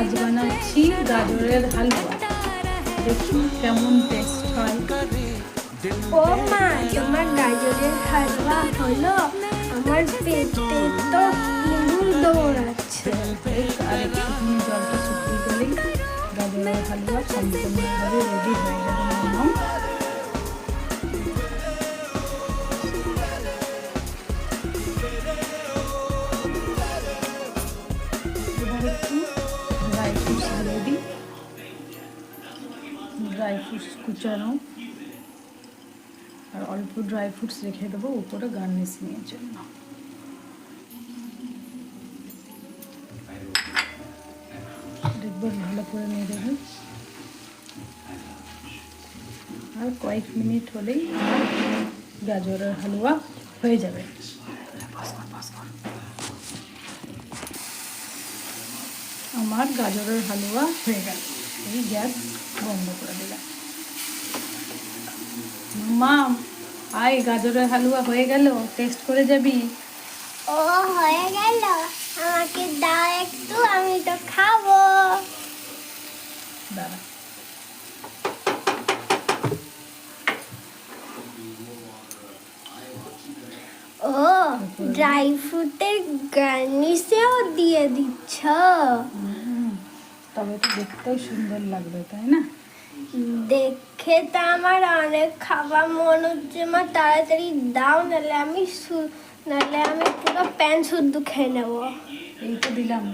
আজ বানাচ্ছি গাজরের হালুয়া, দেখি কেমন টেস্ট হয়। ও মা, তোমার গাজরের হালুয়া হলো? আমার পেটে তো ইঁদুর দৌড়াচ্ছে। আর একটুখানি জলটা শুকিয়ে গেলেই গাজরের হালুয়া সম্পূর্ণভাবে রেডি হয়ে যাবে। মাম্মাম, এবার একটু ড্রাই ফ্রুটস দিয়ে দিই, ড্রাই ফ্রুটস কুচানো, আর অল্প ড্রাই ফ্রুটস রেখে দেবো উপরে গার্নিশিংয়ের জন্য। দেখবেন ভালো করে নিয়ে দেবেন, আর কয়েক মিনিট হলেই আমার গাজরের হালুয়া হয়ে যাবে। আমার গাজরের হালুয়া হয়ে গেল, এই গ্যাস বন্ধ করে দিলাম। মা, আয়, গাজরের হালুয়া হয়ে গেল, টেস্ট করে যাবি। ও হয়ে গেল, আমাকে দাও একটু, আমি তো খাবো। দাঁড়া, ও ড্রাই ফ্রুটের গার্নিশেও দিয়ে দিচ্ছ? তবে তো দেখতেও সুন্দর লাগবে, তাই না? দেখে তো আমার অনেক খাবার মন হচ্ছে। মা তাড়াতাড়ি দাও, নাহলে আমি পুরো প্যান শুদ্ধ খেয়ে নেবো। এই তো দিলাম।